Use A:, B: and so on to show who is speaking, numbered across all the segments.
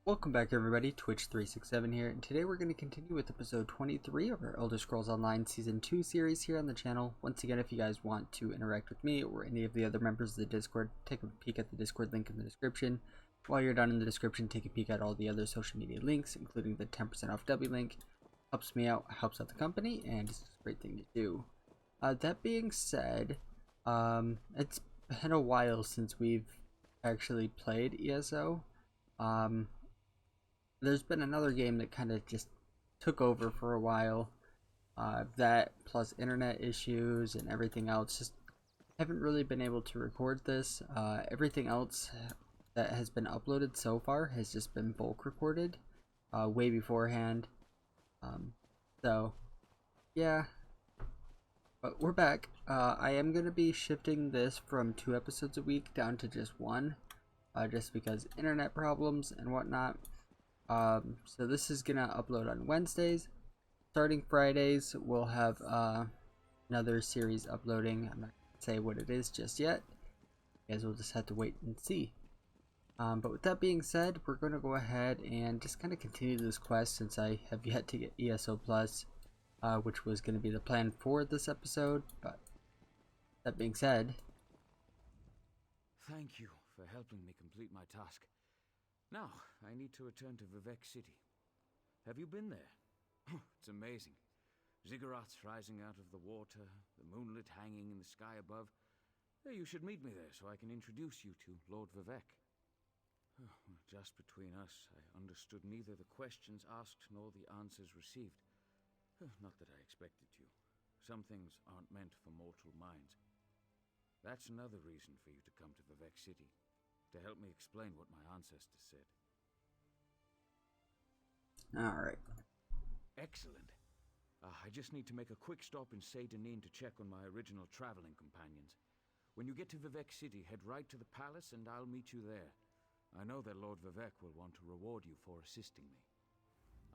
A: Welcome back everybody, Twitch367 here, and today we're going to continue with episode 23 of our Elder Scrolls Online Season 2 series here on the channel. Once again, if you guys want to interact with me or any of the other members of the Discord, take a peek at the Discord link in the description. While you're down in the description, take a peek at all the other social media links, including the 10% off W link. Helps me out, helps out the company, and it's a great thing to do. That being said, it's been a while since we've actually played ESO. There's been another game that kind of just took over for a while. That plus internet issues and everything else, just haven't really been able to record this. Everything else that has been uploaded so far has just been bulk recorded way beforehand. So yeah, but we're back. I am going to be shifting this from 2 episodes a week down to just 1, just because internet problems and whatnot. So this is gonna upload on Wednesdays. Starting Fridays, we'll have another series uploading. I'm not gonna say what it is just yet. You guys will just have to wait and see. But with that being said, we're gonna go ahead and just kind of continue this quest since I have yet to get ESO Plus, which was gonna be the plan for this episode. But that being said,
B: thank you for helping me complete my task. Now, I need to return to Vivec City. Have you been there? It's amazing. Ziggurats rising out of the water, the moonlit hanging in the sky above. You should meet me there so I can introduce you to Lord Vivec. Just between us, I understood neither the questions asked nor the answers received. Not that I expected to. Some things aren't meant for mortal minds. That's another reason for you to come to Vivec City. To help me explain what my ancestors said.
A: alright.
B: Excellent. I just need to make a quick stop in Saint-Denis to check on my original traveling companions. When you get to Vivec City, head right to the palace and I'll meet you there. I know that Lord Vivec will want to reward you for assisting me.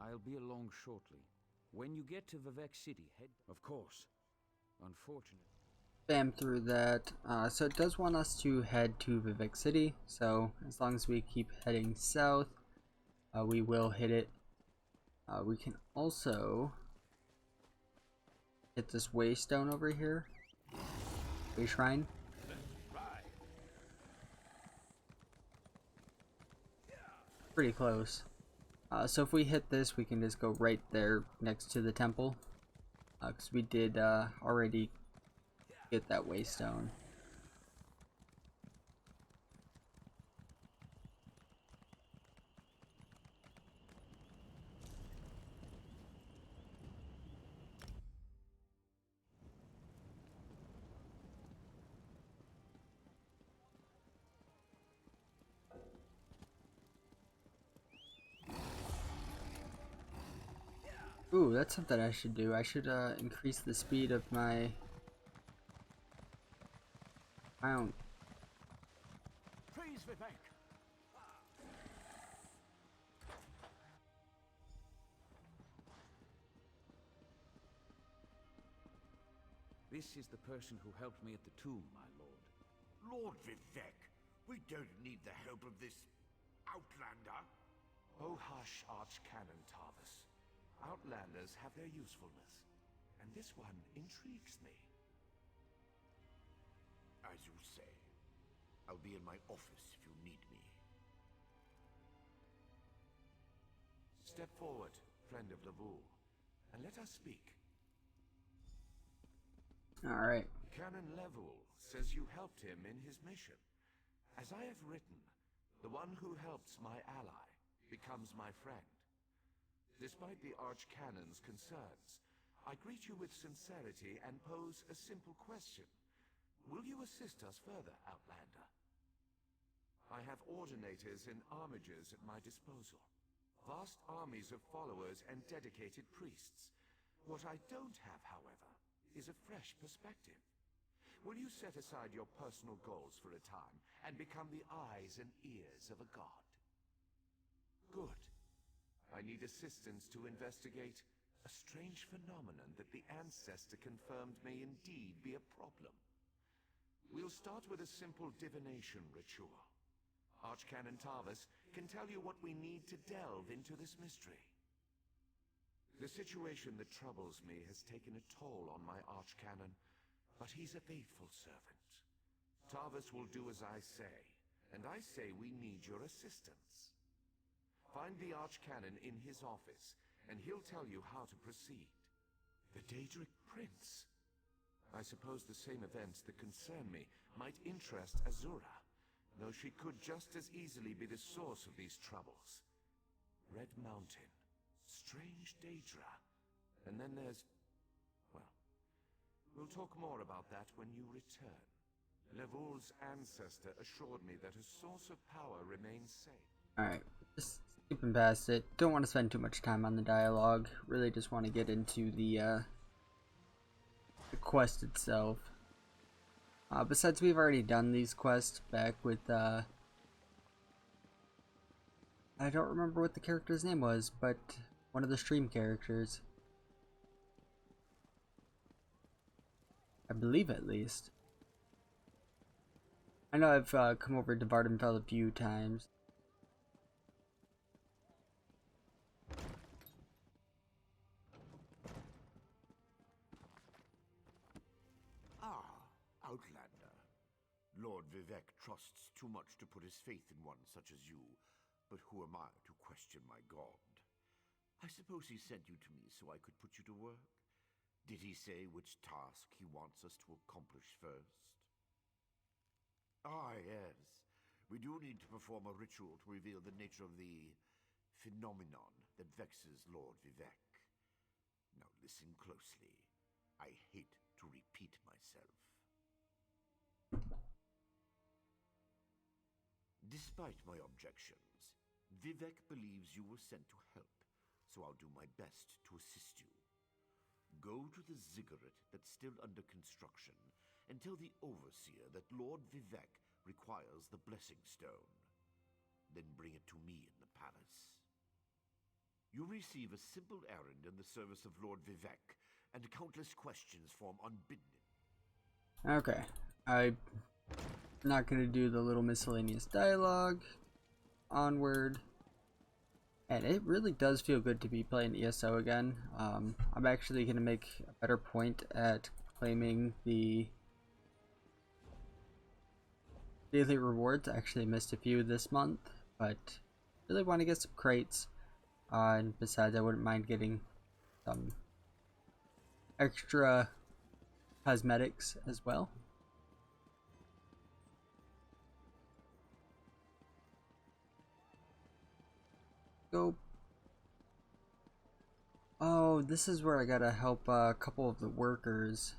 B: I'll be along shortly. When you get to Vivec City, head... Of course. Unfortunately.
A: Spam through that. So it does want us to head to Vivec City, so as long as we keep heading south, we will hit it. We can also hit this waystone over here. Way shrine. Pretty close. So if we hit this, we can just go right there next to the temple. Because we did already get that waystone. Ooh, that's something I should do. I should increase the speed of my mount.
B: Praise Vivec! This is the person who helped me at the tomb, my lord.
C: Lord Vivec, we don't need the help of this outlander.
D: Oh hush, Archcanon Tarvis. Outlanders have their usefulness, and this one intrigues me.
C: As you say, I'll be in my office if you need me.
D: Step forward, friend of Lavul, and let us speak.
A: Alright.
D: Canon Level says you helped him in his mission. As I have written, the one who helps my ally becomes my friend. Despite the Archcanon's concerns, I greet you with sincerity and pose a simple question. Will you assist us further, Outlander? I have ordinators and armigers at my disposal. Vast armies of followers and dedicated priests. What I don't have, however, is a fresh perspective. Will you set aside your personal goals for a time and become the eyes and ears of a god? Good. I need assistance to investigate a strange phenomenon that the ancestor confirmed may indeed be a problem. We'll start with a simple divination ritual. Archcanon Tarvis, can tell you what we need to delve into this mystery. The situation that troubles me has taken a toll on my archcanon, but he's a faithful servant. Tarvis will do as I say, and I say we need your assistance. Find the archcanon in his office, and he'll tell you how to proceed. The Daedric Prince. I suppose the same events that concern me might interest Azura, though she could just as easily be the source of these troubles. Red Mountain, strange Daedra, and then there's... well, we'll talk more about that when you return. Levol's ancestor assured me that a source of power remains safe.
A: Alright, just skipping past it. Don't want to spend too much time on the dialogue. Really just want to get into the quest itself. Besides, we've already done these quests back with, I don't remember what the character's name was, but one of the stream characters. I believe, at least. I know I've come over to Vardenfell a few times.
C: Outlander. Lord Vivec trusts too much to put his faith in one such as you, but who am I to question my god? I suppose he sent you to me so I could put you to work? Did he say which task he wants us to accomplish first? Ah, yes. We do need to perform a ritual to reveal the nature of the phenomenon that vexes Lord Vivec. Now listen closely. I hate to repeat myself. Despite my objections, Vivec believes you were sent to help, so I'll do my best to assist you. Go to the ziggurat that's still under construction and tell the overseer that Lord Vivec requires the blessing stone. Then bring it to me in the palace. You'll receive a simple errand in the service of Lord Vivec, and countless questions form unbidden.
A: Okay, I'm not gonna do the little miscellaneous dialogue. Onward. And it really does feel good to be playing ESO again. I'm actually gonna make a better point at claiming the daily rewards. I actually missed a few this month, but really want to get some crates. And besides, I wouldn't mind getting some extra cosmetics as well. Go. Oh, this is where I gotta help a couple of the workers.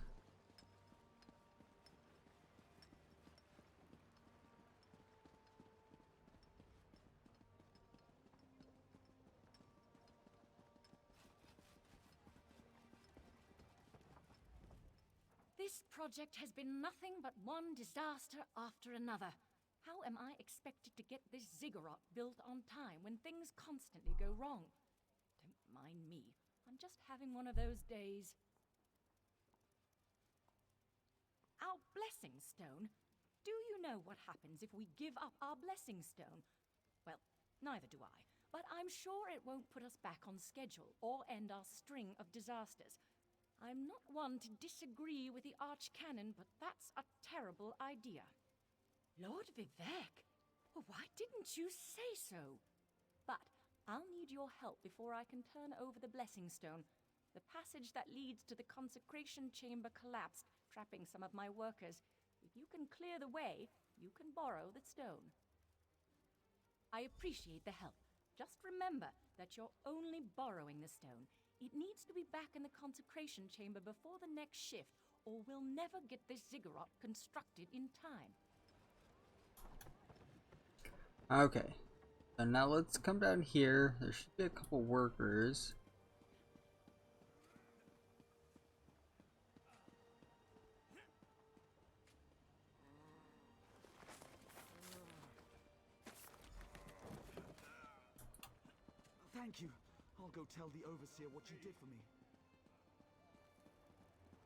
E: This project has been nothing but one disaster after another. How am I expected to get this ziggurat built on time when things constantly go wrong? Don't mind me. I'm just having one of those days. Our blessing stone? Do you know what happens if we give up our blessing stone? Well, neither do I. But I'm sure it won't put us back on schedule or end our string of disasters. I'm not one to disagree with the Archcanon, but that's a terrible idea. Lord Vivec? Well, why didn't you say so? But I'll need your help before I can turn over the Blessing Stone. The passage that leads to the consecration chamber collapsed, trapping some of my workers. If you can clear the way, you can borrow the stone. I appreciate the help. Just remember that you're only borrowing the stone. It needs to be back in the consecration chamber before the next shift, or we'll never get this ziggurat constructed in time.
A: Okay, so now let's come down here. There should be a couple workers.
F: Thank you. I'll go tell the overseer what you did for me.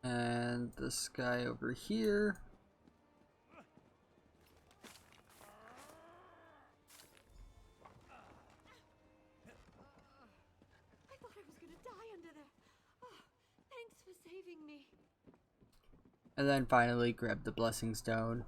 A: And this guy over here.
G: leaving me.
A: And then finally grab the blessing stone.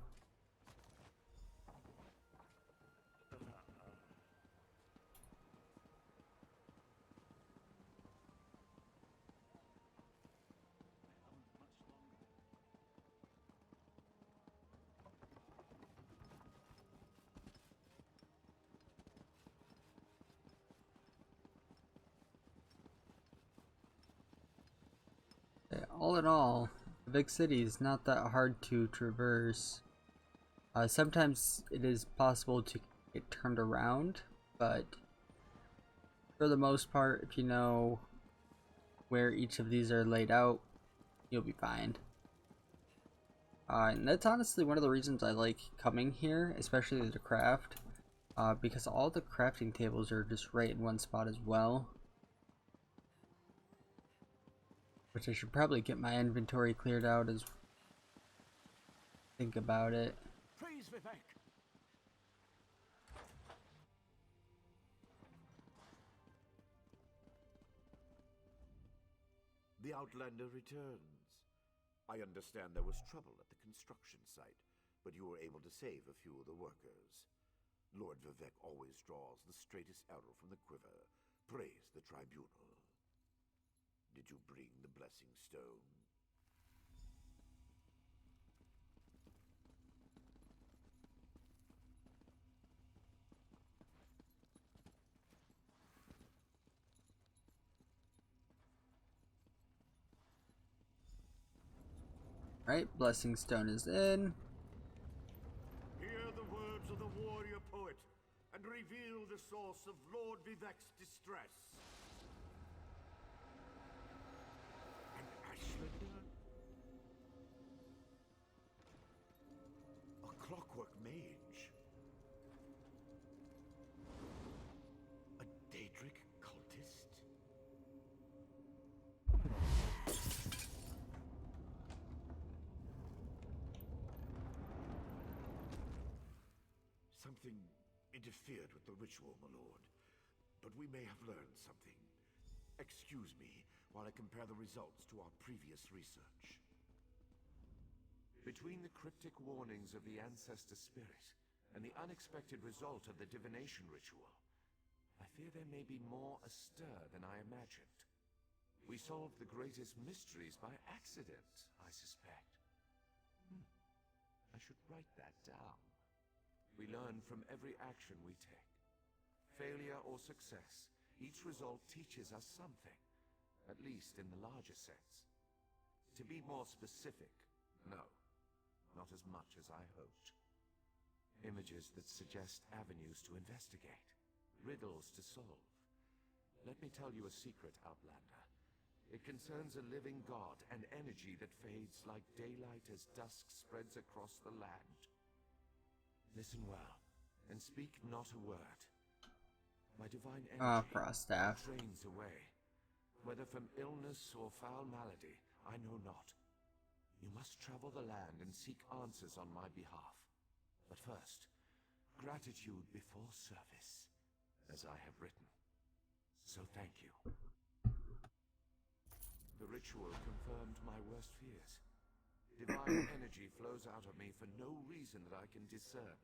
A: All in all, the big city is not that hard to traverse. Sometimes it is possible to get turned around, but for the most part, if you know where each of these are laid out, you'll be fine. And that's honestly one of the reasons I like coming here, especially to craft, because all the crafting tables are just right in one spot as well. Which I should probably get my inventory cleared out as think about it.
F: Praise Vivec!
C: The Outlander returns. I understand there was trouble at the construction site, but you were able to save a few of the workers. Lord Vivec always draws the straightest arrow from the quiver. Praise the tribunal. Did you bring the blessing stone?
A: Right, blessing stone is in.
C: Hear the words of the warrior poet, and reveal the source of Lord Vivec's distress. An Ashlander? A clockwork mage? A Daedric cultist? Something interfered with the ritual, my lord. But we may have learned something. Excuse me while I compare the results to our previous research.
D: Between the cryptic warnings of the ancestor spirit and the unexpected result of the divination ritual, I fear there may be more astir than I imagined. We solved the greatest mysteries by accident, I suspect. I should write that down. We learn from every action we take. Failure or success, each result teaches us something, at least in the larger sense. To be more specific, no, not as much as I hoped. Images that suggest avenues to investigate, riddles to solve. Let me tell you a secret, Outlander. It concerns a living god and energy that fades like daylight as dusk spreads across the land. Listen well, and speak not a word. My divine energy
A: Frost staff.
D: drains away. Whether from illness or foul malady, I know not. You must travel the land and seek answers on my behalf. But first, gratitude before service, as I have written. So thank you. The ritual confirmed my worst fears. Divine energy flows out of me for no reason that I can discern.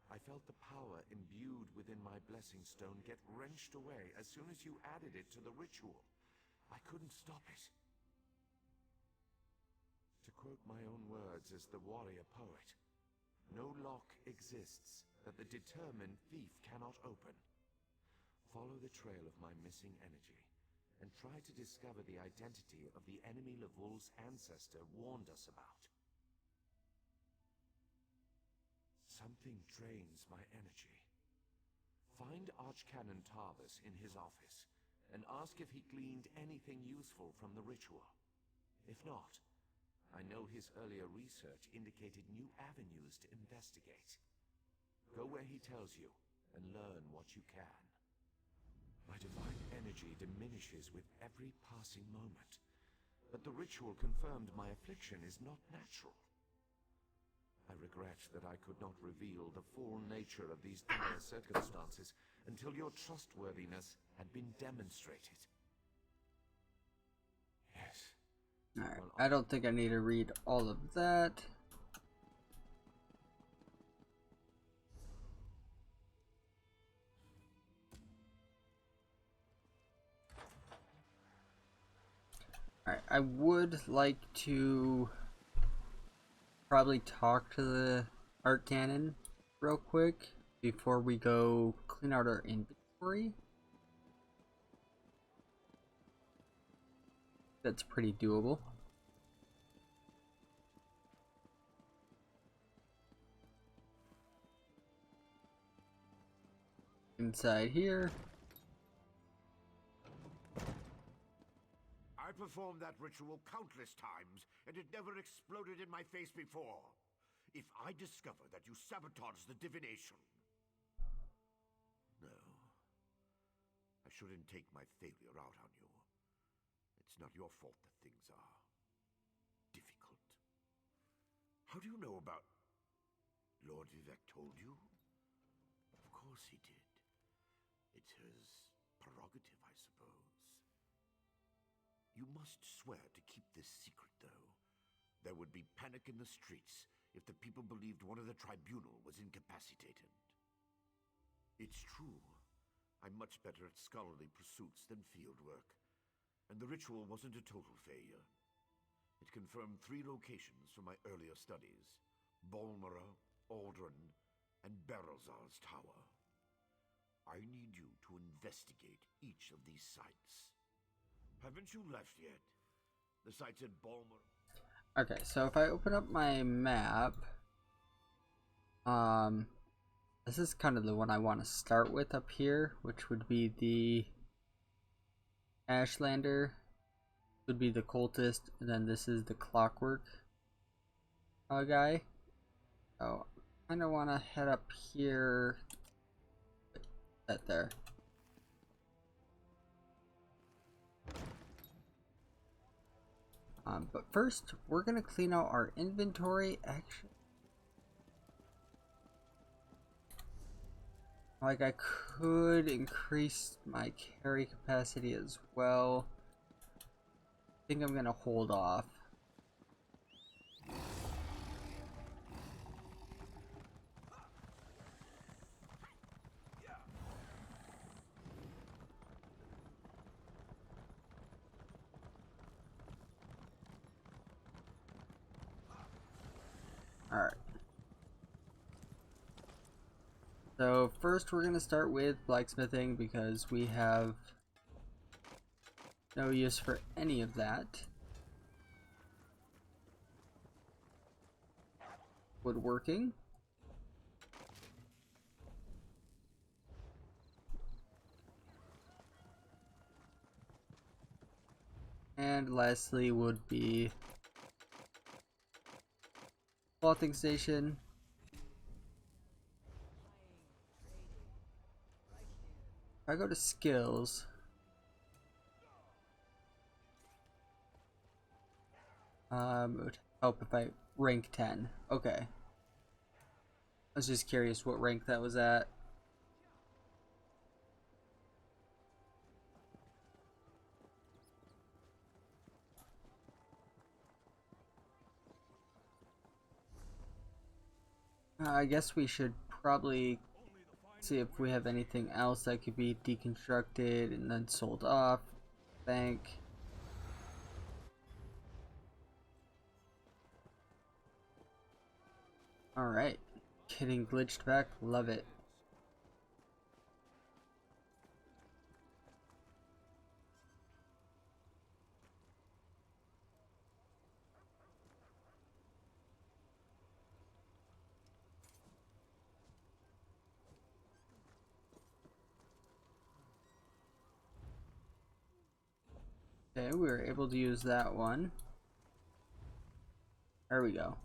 D: I felt the power imbued within my blessing stone get wrenched away as soon as you added it to the ritual. I couldn't stop it. To quote my own words as the warrior poet, no lock exists that the determined thief cannot open. Follow the trail of my missing energy, and try to discover the identity of the enemy Levul's ancestor warned us about. Something drains my energy. Find Archcanon Tarvis in his office, and ask if he gleaned anything useful from the ritual. If not, I know his earlier research indicated new avenues to investigate. Go where he tells you, and learn what you can. My divine energy diminishes with every passing moment, but the ritual confirmed my affliction is not natural. I regret that I could not reveal the full nature of these dire circumstances until your trustworthiness had been demonstrated. Yes,
A: Alright,
B: Well,
A: I don't think I need to read all of that. Alright, I would like to probably talk to the art cannon real quick before we go clean out our inventory. That's pretty doable. Inside here.
C: I performed that ritual countless times, and it never exploded in my face before. If I discover that you sabotaged the divination... No. I shouldn't take my failure out on you. It's not your fault that things are... difficult. How do you know about... Lord Vivec told you? Of course he did. It's his prerogative, I suppose. You must swear to keep this secret, though. There would be panic in the streets if the people believed one of the tribunal was incapacitated. It's true. I'm much better at scholarly pursuits than field work, and the ritual wasn't a total failure. It confirmed 3 locations from my earlier studies: Balmora, Aldrin, and Berelzar's Tower. I need you to investigate each of these sites. Haven't you left yet? The sites at Balmora...
A: Okay, so if I open up my map, this is kind of the one I want to start with up here, which would be the Ashlander, would be the cultist, and then this is the clockwork guy. So I kind of want to head up here, that there. But first, we're gonna clean out our inventory. Actually, like, I could increase my carry capacity as well. I think I'm gonna hold off. Alright. So first we're gonna start with blacksmithing because we have no use for any of that. Woodworking. And lastly would be clothing station. If I go to skills, it would help if I rank 10. Okay. I was just curious what rank that was at. I guess we should probably see if we have anything else that could be deconstructed and then sold off. Bank. Alright. Getting glitched back. Love it. Okay, we were able to use that one. There we go.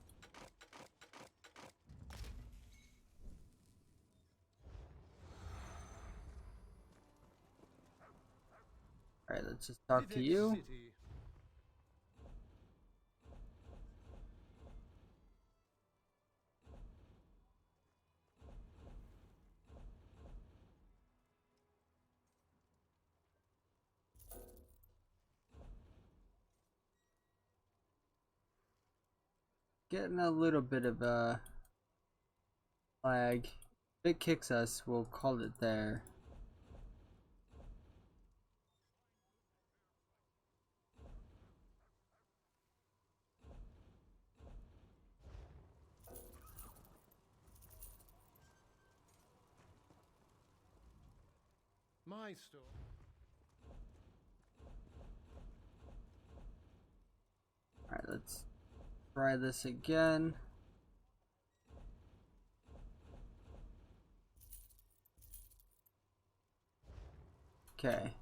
A: Alright, let's just talk to you. getting a little bit of a lag. If it kicks us, we'll call it there.
G: My store.
A: Alright, let's try this again. Okay.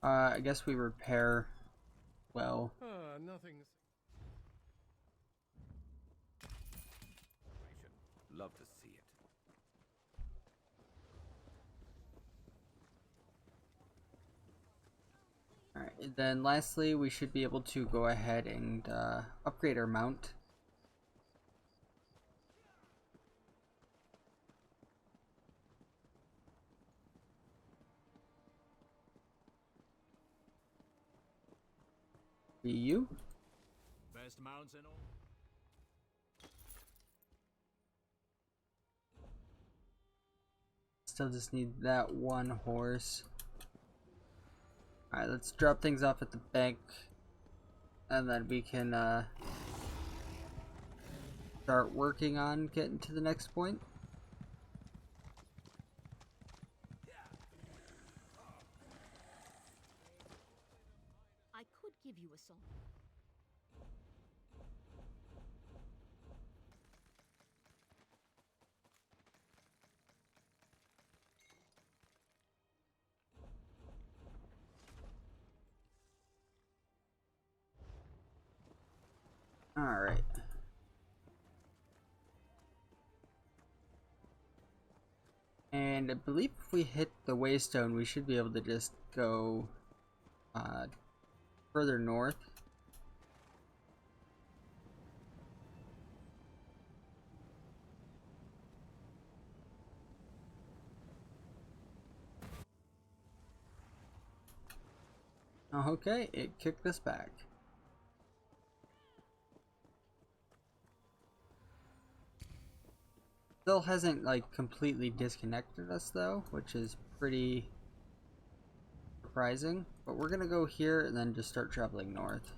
A: I guess we repair well.
G: Nothing's.
D: Love to see it.
A: Alright, then lastly, we should be able to go ahead and upgrade our mount. Be you.
B: Best mounts in all.
A: Still just need that one horse. Alright, let's drop things off at the bank. And then we can start working on getting to the next point.
E: I could give you a song.
A: Alright. And I believe if we hit the waystone, we should be able to just go further north. Okay, it kicked us back. Still hasn't like completely disconnected us though, which is pretty surprising. But we're gonna go here and then just start traveling north.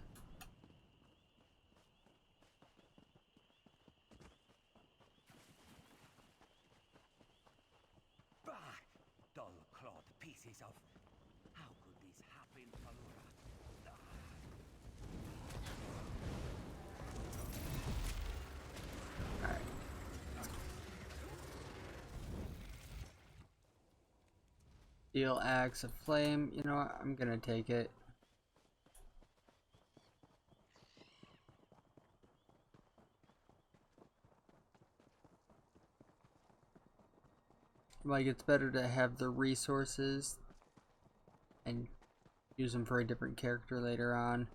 H: Bah! Dull-clawed pieces of... How could this happen, Palura?
A: Alright. Steel axe of flame. You know what? I'm gonna take it. Like, it's better to have the resources and use them for a different character later on.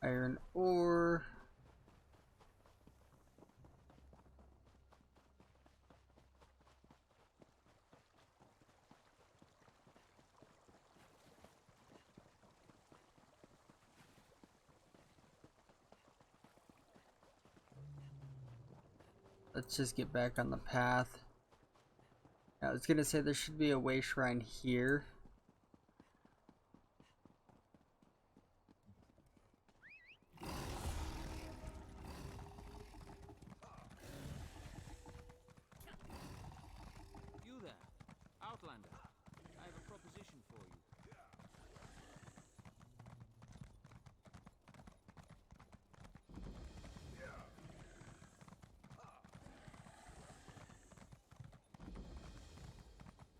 A: Iron ore. Let's just get back on the path. I was gonna say there should be a way shrine here.
B: You there, Outlander. I have a proposition for you.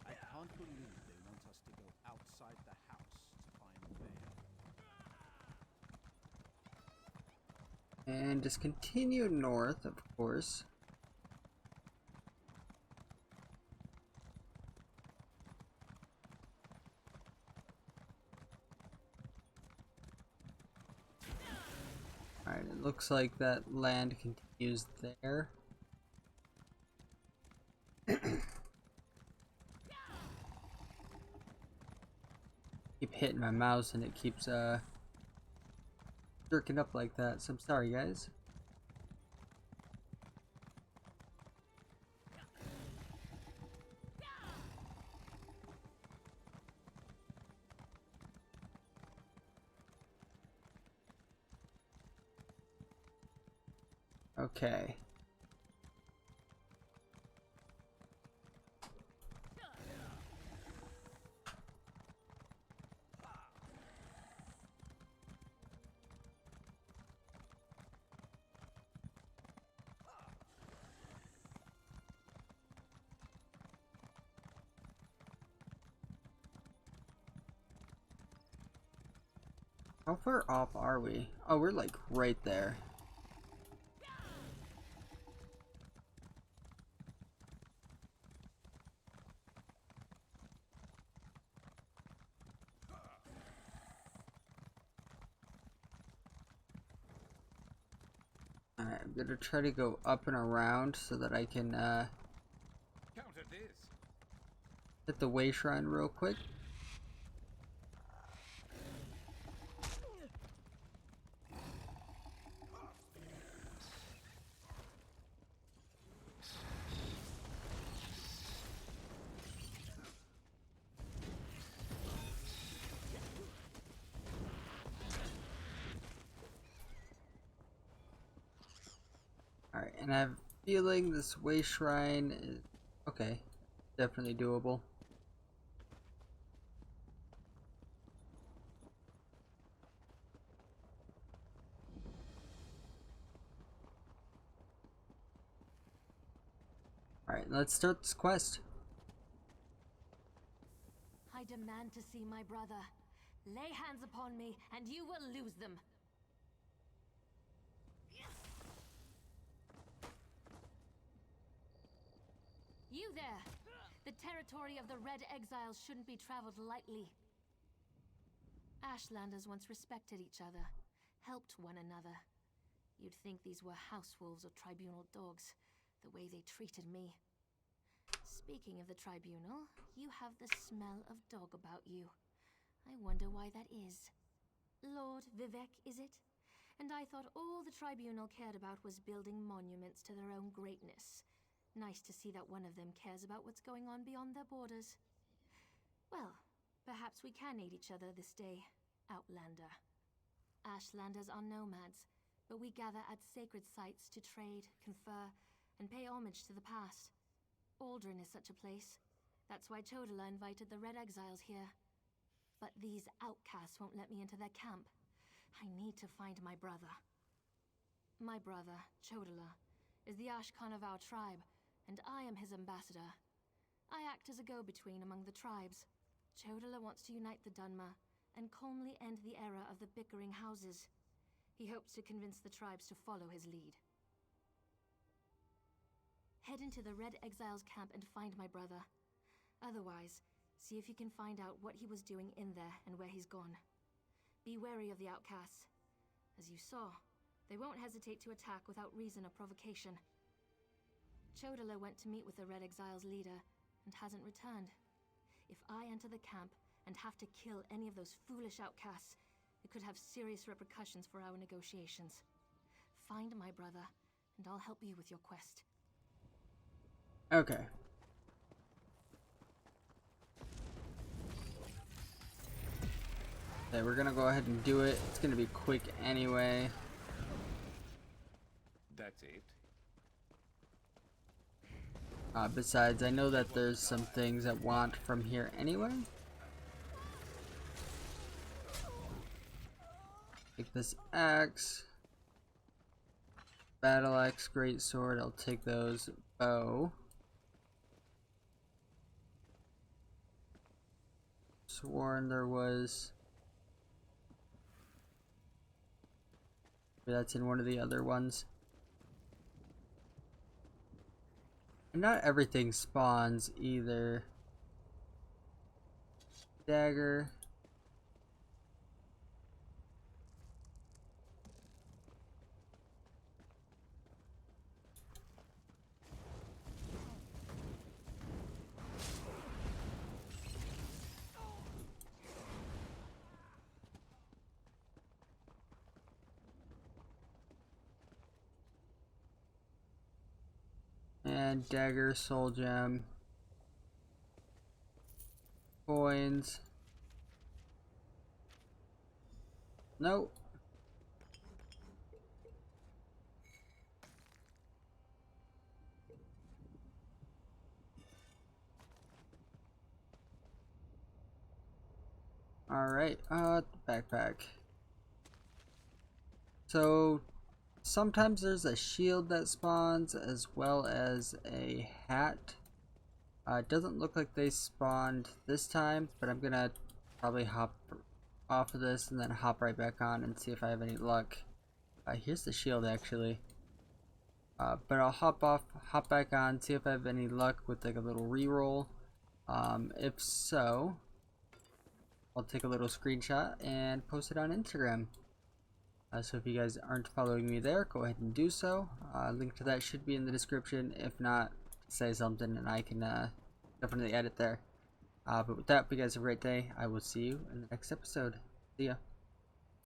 F: I can't believe they want us to go outside the house to find Vale.
A: And just continue north, of course. Alright, it looks like that land continues there. keep hitting my mouse and it keeps jerking up like that, so I'm sorry guys. Okay. How far off are we? Oh, we're like right there. Alright, I'm gonna try to go up and around so that I can
D: Counter this.
A: hit the way shrine real quick. Alright, and I have a feeling this way shrine is okay. Definitely doable. Alright, let's start this quest.
G: I demand to see my brother. Lay hands upon me, and you will lose them. You there! The territory of the Red Exiles shouldn't be traveled lightly. Ashlanders once respected each other, helped one another. You'd think these were house wolves or tribunal dogs, the way they treated me. Speaking of the tribunal, you have the smell of dog about you. I wonder why that is. Lord Vivec, is it? And I thought all the tribunal cared about was building monuments to their own greatness. Nice to see that one of them cares about what's going on beyond their borders. Well, perhaps we can aid each other this day, Outlander. Ashlanders are nomads, but we gather at sacred sites to trade, confer, and pay homage to the past. Aldrin is such a place. That's why Chodala invited the Red Exiles here. But these outcasts won't let me into their camp. I need to find my brother. My brother, Chodala, is the Ashkan of our tribe, and I am his ambassador. I act as a go-between among the tribes. Chodala wants to unite the Dunmer and calmly end the era of the bickering houses. He hopes to convince the tribes to follow his lead. Head into the Red Exiles camp and find my brother. Otherwise, see if you can find out what he was doing in there and where he's gone. Be wary of the outcasts. As you saw, they won't hesitate to attack without reason or provocation. Chodala went to meet with the Red Exiles leader and hasn't returned. If I enter the camp and have to kill any of those foolish outcasts, it could have serious repercussions for our negotiations. Find my brother, and I'll help you with your quest.
A: Okay. Okay, we're gonna go ahead and do it. It's gonna be quick anyway.
D: That's it.
A: Besides, I know that there's some things that want from here anyway. Take this axe. Battle axe, great sword, I'll take those. Bow. Sworn there was. That's in one of the other ones. And not everything spawns either. Dagger. And dagger, soul gem, coins. Nope. Alright, backpack. So, sometimes there's a shield that spawns as well as a hat. It doesn't look like they spawned this time, but I'm gonna probably hop off of this and then hop right back on and see if I have any luck. Here's the shield actually. But I'll hop back on, see if I have any luck with like a little reroll. If so, I'll take a little screenshot and post it on Instagram. So if you guys aren't following me there, go ahead and do so. Link to that should be in the description. If not, say something and I can definitely edit there. But with that, hope you guys have a great day. I will see you in the next episode. See ya.